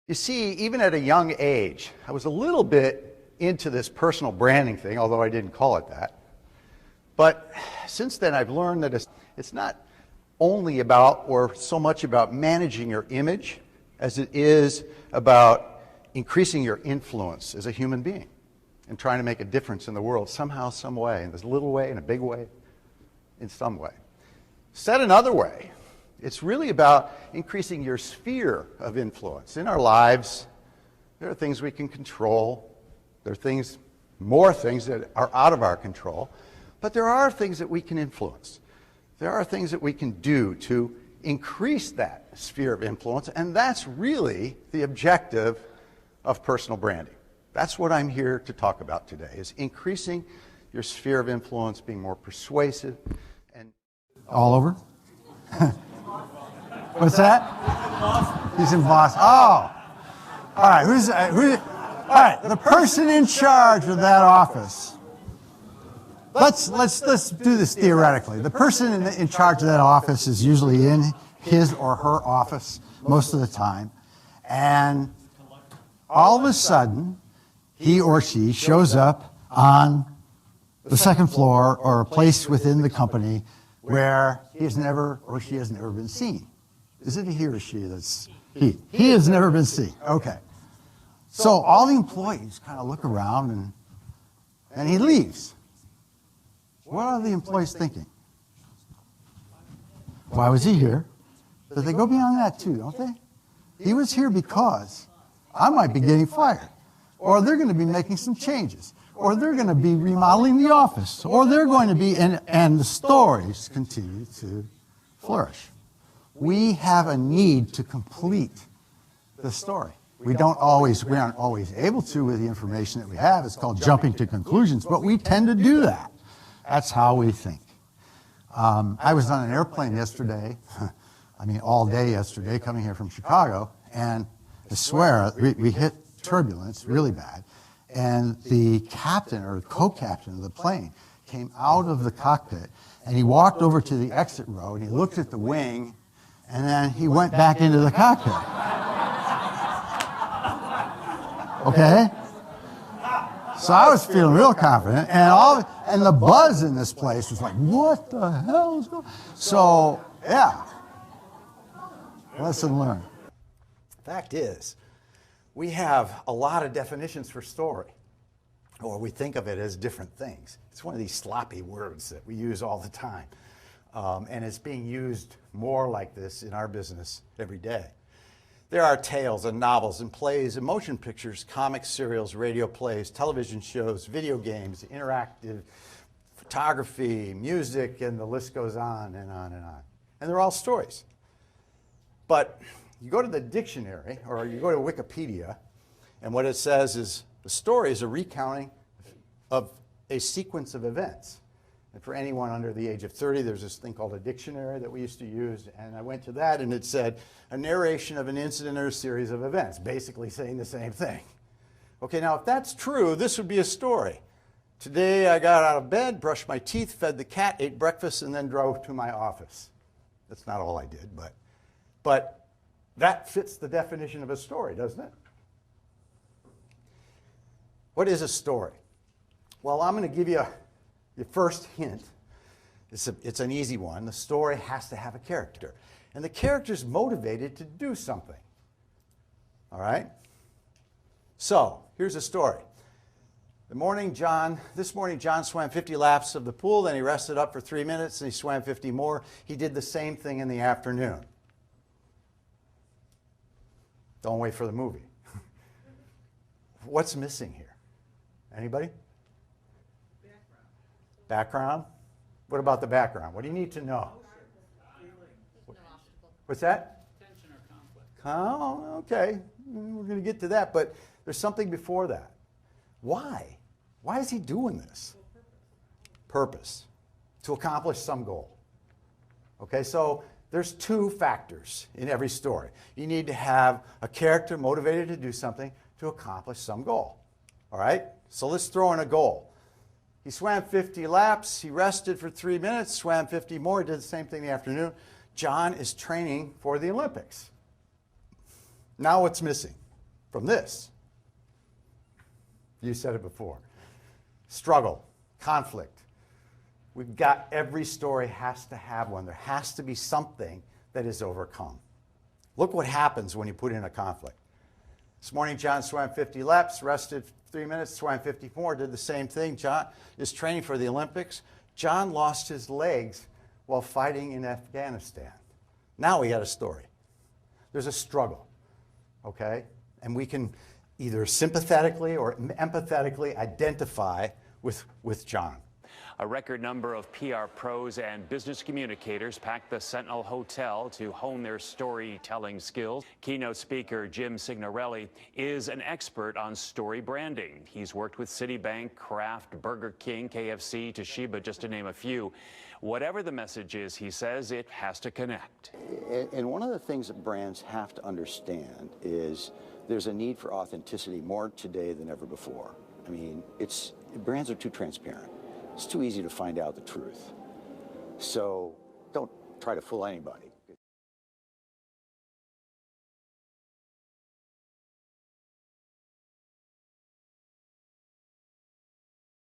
You see, even at a young age, I was a little bit into this personal branding thing, although I didn't call it that. But since then, I've learned that it's not only about or so much about managing your image as it is about increasing your influence as a human being and trying to make a difference in the world somehow, some way, in this little way, in a big way, in some way. Said another way, it's really about increasing your sphere of influence. In our lives, there are things we can control. There are more things that are out of our control. But there are things that we can influence. There are things that we can do to increase that sphere of influence, and that's really the objective of personal branding. That's what I'm here to talk about today, is increasing your sphere of influence, being more persuasive. And all over? What's that? He's in Boston. Oh, all right. All right. The person in charge of that office. Let's do this theoretically. The person in charge of that office is usually in his or her office most of the time, and all of a sudden, he or she shows up on the second floor or a place within the company where he has never or she has never been seen. Is it a he or she that's he? He has never been seen. Okay. So all the employees kind of look around and he leaves. What are the employees thinking? Why was he here? But they go beyond that too, don't they? He was here because I might be getting fired. Or they're going to be making some changes. Or they're going to be remodeling the office. Or they're going to be, and the stories continue to flourish. We have a need to complete the story. We aren't always able to with the information that we have. It's called jumping to conclusions, but we tend to do that. That's how we think. I was on an airplane yesterday, all day yesterday, coming here from Chicago, and I swear, we hit turbulence really bad, and the captain or co-captain of the plane came out of the cockpit, and he walked over to the exit row, and he looked at the wing, and then he went back into the cockpit. Okay? So I was feeling real confident, and the buzz in this place was like, what the hell is going on? So, yeah. Lesson learned. Fact is, we have a lot of definitions for story, or we think of it as different things. It's one of these sloppy words that we use all the time, and it's being used more like this in our business every day. There are tales and novels and plays and motion pictures, comics, serials, radio plays, television shows, video games, interactive photography, music, and the list goes on and on and on. And they're all stories. But you go to the dictionary, or you go to Wikipedia, and what it says is the story is a recounting of a sequence of events. And for anyone under the age of 30, there's this thing called a dictionary that we used to use, and I went to that, and it said a narration of an incident or a series of events, basically saying the same thing. Okay, now if that's true, this would be a story. Today I got out of bed, brushed my teeth, fed the cat, ate breakfast, and then drove to my office. That's not all I did, but that fits the definition of a story, doesn't it? What is a story? Well, I'm going to give you the first hint. It's an easy one. The story has to have a character. And the character's motivated to do something. All right? So, here's a story. This morning, John swam 50 laps of the pool, then he rested up for 3 minutes, and he swam 50 more. He did the same thing in the afternoon. Don't wait for the movie. What's missing here? Anybody? Background? What about the background? What do you need to know? What's that? Tension or conflict. Oh, okay. We're going to get to that, but there's something before that. Why? Why is he doing this? Purpose. To accomplish some goal. Okay, so there's two factors in every story. You need to have a character motivated to do something to accomplish some goal. All right? So let's throw in a goal. He swam 50 laps, he rested for 3 minutes, swam 50 more, did the same thing in the afternoon. John is training for the Olympics. Now what's missing? from this. You said it before. Struggle, conflict. We've got, every story has to have one. There has to be something that is overcome. Look what happens when you put in a conflict. This morning, John swam 50 laps, rested 3 minutes, swam 50 more, did the same thing. John is training for the Olympics. John lost his legs while fighting in Afghanistan. Now we got a story. There's a struggle, okay? And we can either sympathetically or empathetically identify with John. A record number of PR pros and business communicators packed the Sentinel Hotel to hone their storytelling skills. Keynote speaker Jim Signorelli is an expert on story branding. He's worked with Citibank, Kraft, Burger King, KFC, Toshiba, just to name a few. Whatever the message is, he says it has to connect. And one of the things that brands have to understand is there's a need for authenticity more today than ever before. I mean, brands are too transparent. It's too easy to find out the truth. So don't try to fool anybody.